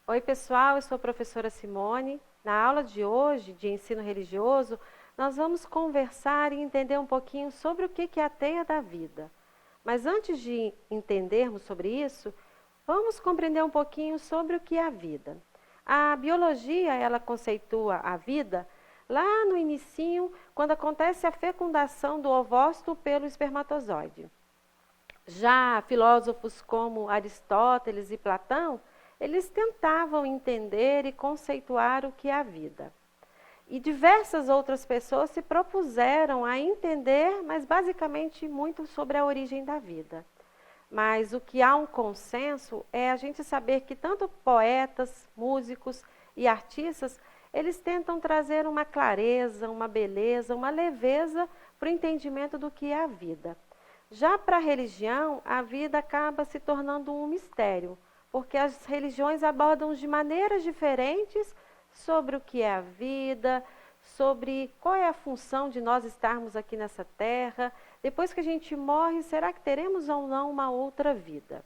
Oi pessoal, eu sou a professora Simone. Na aula de hoje, de ensino religioso, nós vamos conversar e entender um pouquinho sobre o que é a teia da vida. Mas antes de entendermos sobre isso, vamos compreender um pouquinho sobre o que é a vida. A biologia, ela conceitua a vida lá no inicinho, quando acontece a fecundação do ovócito pelo espermatozoide. Já filósofos como Aristóteles e Platão, eles tentavam entender e conceituar o que é a vida. E diversas outras pessoas se propuseram a entender, mas basicamente muito sobre a origem da vida. Mas o que há um consenso é a gente saber que tanto poetas, músicos e artistas, eles tentam trazer uma clareza, uma beleza, uma leveza para o entendimento do que é a vida. Já para a religião, a vida acaba se tornando um mistério, porque as religiões abordam de maneiras diferentes sobre o que é a vida, sobre qual é a função de nós estarmos aqui nessa terra. Depois que a gente morre, será que teremos ou não uma outra vida?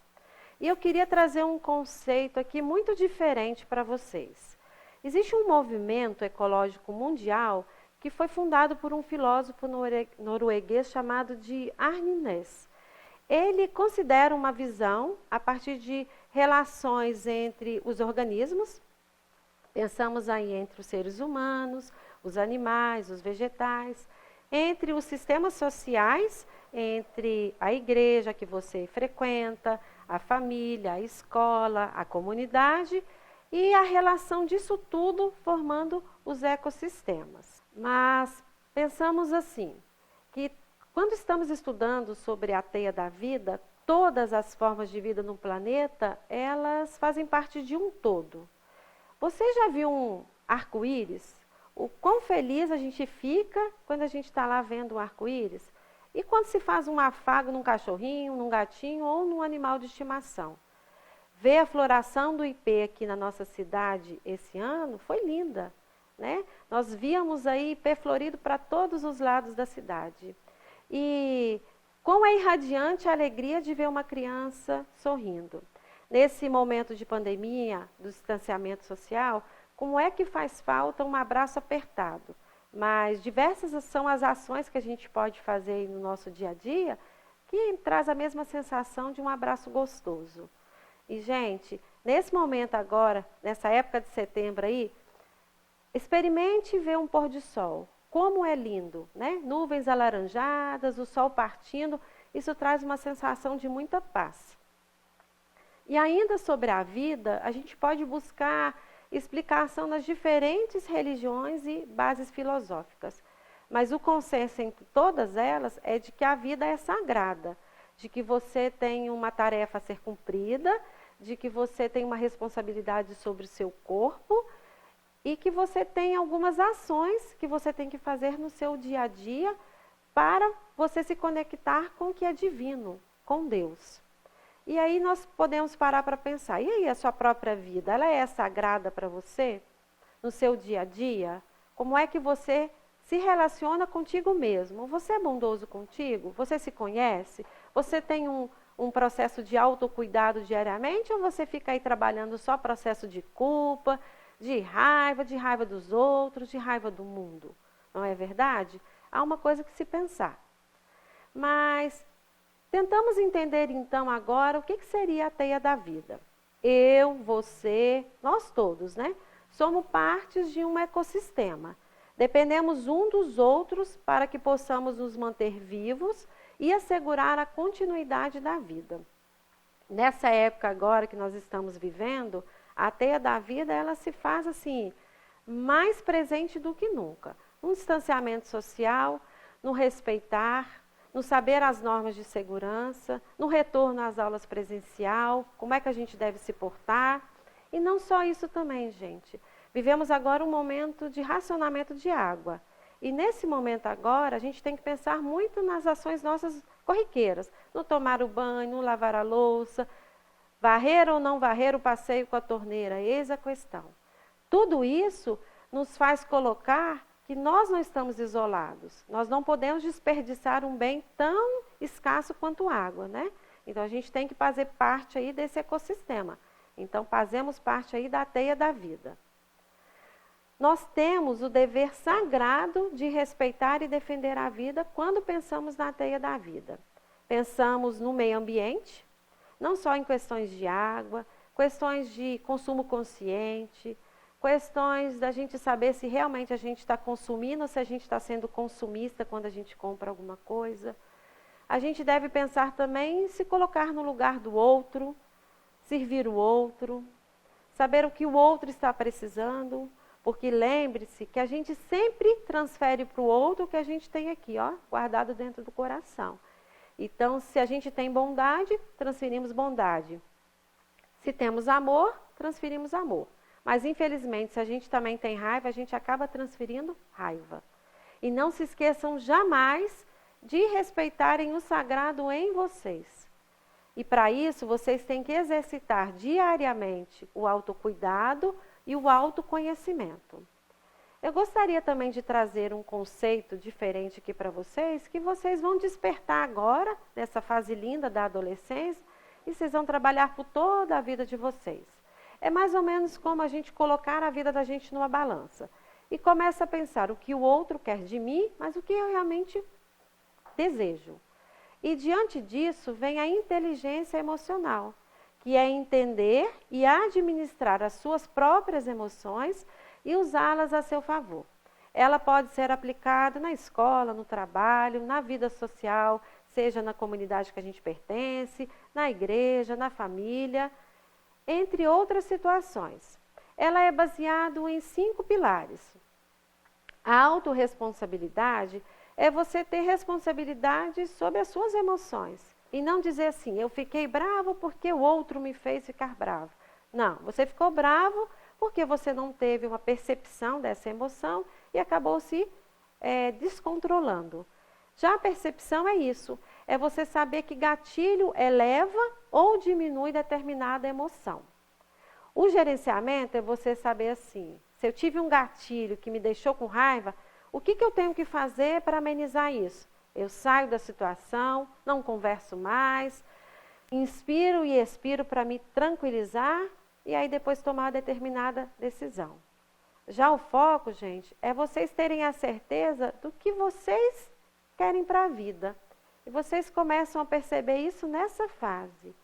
E eu queria trazer um conceito aqui muito diferente para vocês. Existe um movimento ecológico mundial que foi fundado por um filósofo norueguês chamado de Arne Næss. Ele considera uma visão a partir de relações entre os organismos, pensamos aí entre os seres humanos, os animais, os vegetais, entre os sistemas sociais, entre a igreja que você frequenta, a família, a escola, a comunidade e a relação disso tudo formando os ecossistemas. Mas pensamos assim, que quando estamos estudando sobre a teia da vida, todas as formas de vida no planeta, elas fazem parte de um todo. Você já viu um arco-íris? O quão feliz a gente fica quando a gente está lá vendo um arco-íris? E quando se faz um afago num cachorrinho, num gatinho ou num animal de estimação? Ver a floração do ipê aqui na nossa cidade esse ano foi linda, né? Nós víamos aí ipê florido para todos os lados da cidade. E como é irradiante a alegria de ver uma criança sorrindo. Nesse momento de pandemia, do distanciamento social, como é que faz falta um abraço apertado? Mas diversas são as ações que a gente pode fazer no nosso dia a dia que traz a mesma sensação de um abraço gostoso. E, gente, nesse momento agora, nessa época de setembro aí, experimente ver um pôr de sol. Como é lindo, né? Nuvens alaranjadas, o sol partindo, isso traz uma sensação de muita paz. E ainda sobre a vida, a gente pode buscar explicação nas diferentes religiões e bases filosóficas. Mas o consenso entre todas elas é de que a vida é sagrada, de que você tem uma tarefa a ser cumprida, de que você tem uma responsabilidade sobre o seu corpo e que você tem algumas ações que você tem que fazer no seu dia a dia para você se conectar com o que é divino, com Deus. E aí nós podemos parar para pensar, e aí a sua própria vida, ela é sagrada para você? No seu dia a dia? Como é que você se relaciona contigo mesmo? Você é bondoso contigo? Você se conhece? Você tem um processo de autocuidado diariamente ou você fica aí trabalhando só processo de culpa, de raiva dos outros, de raiva do mundo? Não é verdade? Há uma coisa que se pensar. Mas tentamos entender então agora o que seria a teia da vida. Eu, você, nós todos, né? Somos partes de um ecossistema. Dependemos um dos outros para que possamos nos manter vivos e assegurar a continuidade da vida. Nessa época agora que nós estamos vivendo, a teia da vida ela se faz assim, mais presente do que nunca. No distanciamento social, no respeitar, no saber as normas de segurança, no retorno às aulas presencial, como é que a gente deve se portar. E não só isso também, gente. Vivemos agora um momento de racionamento de água. E nesse momento agora, a gente tem que pensar muito nas ações nossas corriqueiras. No tomar o banho, no lavar a louça, varrer ou não varrer o passeio com a torneira, eis a questão. Tudo isso nos faz colocar que nós não estamos isolados. Nós não podemos desperdiçar um bem tão escasso quanto água, né? Então a gente tem que fazer parte aí desse ecossistema. Então, fazemos parte aí da teia da vida. Nós temos o dever sagrado de respeitar e defender a vida quando pensamos na teia da vida. Pensamos no meio ambiente, não só em questões de água, questões de consumo consciente, questões da gente saber se realmente a gente está consumindo ou se a gente está sendo consumista quando a gente compra alguma coisa. A gente deve pensar também em se colocar no lugar do outro, servir o outro, saber o que o outro está precisando, porque lembre-se que a gente sempre transfere para o outro o que a gente tem aqui, ó, guardado dentro do coração. Então, se a gente tem bondade, transferimos bondade. Se temos amor, transferimos amor. Mas, infelizmente, se a gente também tem raiva, a gente acaba transferindo raiva. E não se esqueçam jamais de respeitarem o sagrado em vocês. E para isso, vocês têm que exercitar diariamente o autocuidado e o autoconhecimento. Eu gostaria também de trazer um conceito diferente aqui para vocês, que vocês vão despertar agora, nessa fase linda da adolescência, e vocês vão trabalhar por toda a vida de vocês. É mais ou menos como a gente colocar a vida da gente numa balança. E começa a pensar o que o outro quer de mim, mas o que eu realmente desejo. E diante disso vem a inteligência emocional, que é entender e administrar as suas próprias emoções e usá-las a seu favor. Ela pode ser aplicada na escola, no trabalho, na vida social, seja na comunidade que a gente pertence, na igreja, na família, entre outras situações. Ela é baseada em 5 pilares. A autorresponsabilidade é você ter responsabilidade sobre as suas emoções. E não dizer assim, eu fiquei bravo porque o outro me fez ficar bravo. Não, você ficou bravo porque você não teve uma percepção dessa emoção e acabou se descontrolando. Já a percepção é isso, é você saber que gatilho eleva ou diminui determinada emoção. O gerenciamento é você saber assim, se eu tive um gatilho que me deixou com raiva, o que eu tenho que fazer para amenizar isso? Eu saio da situação, não converso mais, inspiro e expiro para me tranquilizar e aí depois tomar determinada decisão. Já o foco, gente, é vocês terem a certeza do que vocês querem para a vida. E vocês começam a perceber isso nessa fase.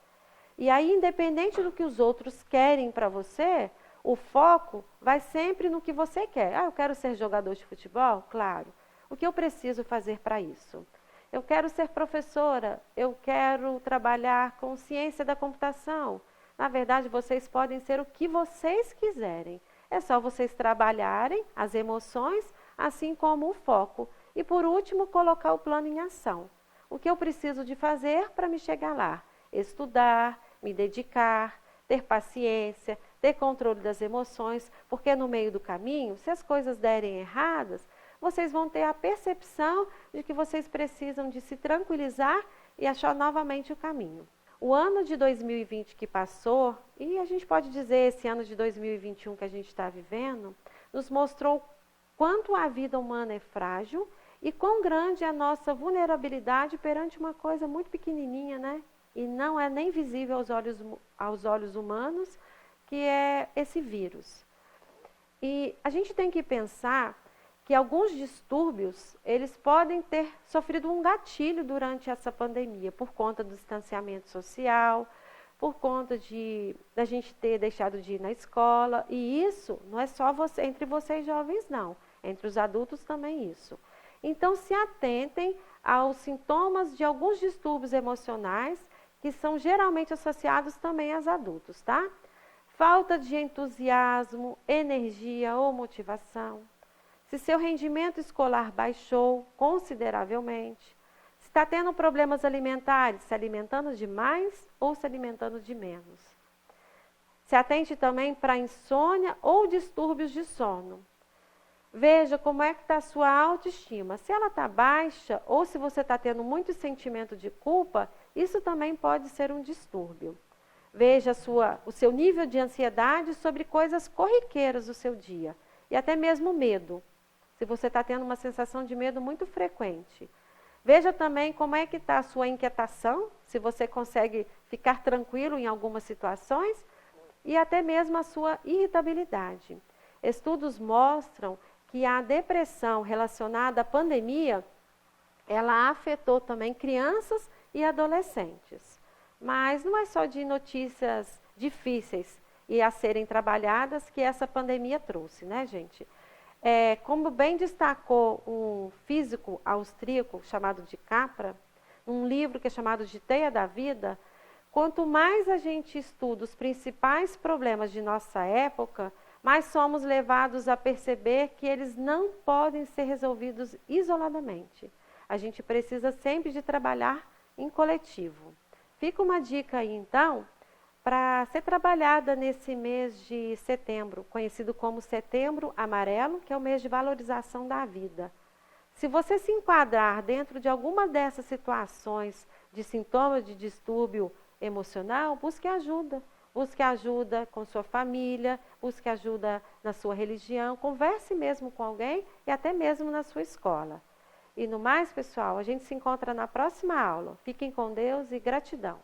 E aí, independente do que os outros querem para você, o foco vai sempre no que você quer. Ah, eu quero ser jogador de futebol? Claro. O que eu preciso fazer para isso? Eu quero ser professora, eu quero trabalhar com ciência da computação. Na verdade, vocês podem ser o que vocês quiserem. É só vocês trabalharem as emoções, assim como o foco. E por último, colocar o plano em ação. O que eu preciso de fazer para me chegar lá? Estudar, me dedicar, ter paciência, ter controle das emoções, porque no meio do caminho, se as coisas derem erradas, vocês vão ter a percepção de que vocês precisam de se tranquilizar e achar novamente o caminho. O ano de 2020 que passou, e a gente pode dizer esse ano de 2021 que a gente está vivendo, nos mostrou quanto a vida humana é frágil e quão grande é a nossa vulnerabilidade perante uma coisa muito pequenininha, né? E não é nem visível aos olhos humanos, que é esse vírus. E a gente tem que pensar que alguns distúrbios, eles podem ter sofrido um gatilho durante essa pandemia, por conta do distanciamento social, por conta da gente ter deixado de ir na escola. E isso não é só entre vocês jovens, não. Entre os adultos também isso. Então, se atentem aos sintomas de alguns distúrbios emocionais, que são geralmente associados também aos adultos, tá? Falta de entusiasmo, energia ou motivação. Se seu rendimento escolar baixou consideravelmente, se está tendo problemas alimentares, se alimentando demais ou se alimentando de menos. Se atente também para insônia ou distúrbios de sono. Veja como é que está a sua autoestima. Se ela está baixa ou se você está tendo muito sentimento de culpa, isso também pode ser um distúrbio. Veja o seu nível de ansiedade sobre coisas corriqueiras do seu dia e até mesmo medo. Se você está tendo uma sensação de medo muito frequente. Veja também como é que está a sua inquietação, se você consegue ficar tranquilo em algumas situações. e até mesmo a sua irritabilidade. Estudos mostram que a depressão relacionada à pandemia, ela afetou também crianças e adolescentes. Mas não é só de notícias difíceis e a serem trabalhadas que essa pandemia trouxe, né, gente? Como bem destacou um físico austríaco chamado de Capra, um livro que é chamado de Teia da Vida, quanto mais a gente estuda os principais problemas de nossa época, mais somos levados a perceber que eles não podem ser resolvidos isoladamente. A gente precisa sempre de trabalhar em coletivo. Fica uma dica aí, então, para ser trabalhada nesse mês de setembro, conhecido como Setembro Amarelo, que é o mês de valorização da vida. Se você se enquadrar dentro de alguma dessas situações de sintomas de distúrbio emocional, busque ajuda. Busque ajuda com sua família, busque ajuda na sua religião, converse mesmo com alguém e até mesmo na sua escola. E no mais, pessoal, a gente se encontra na próxima aula. Fiquem com Deus e gratidão.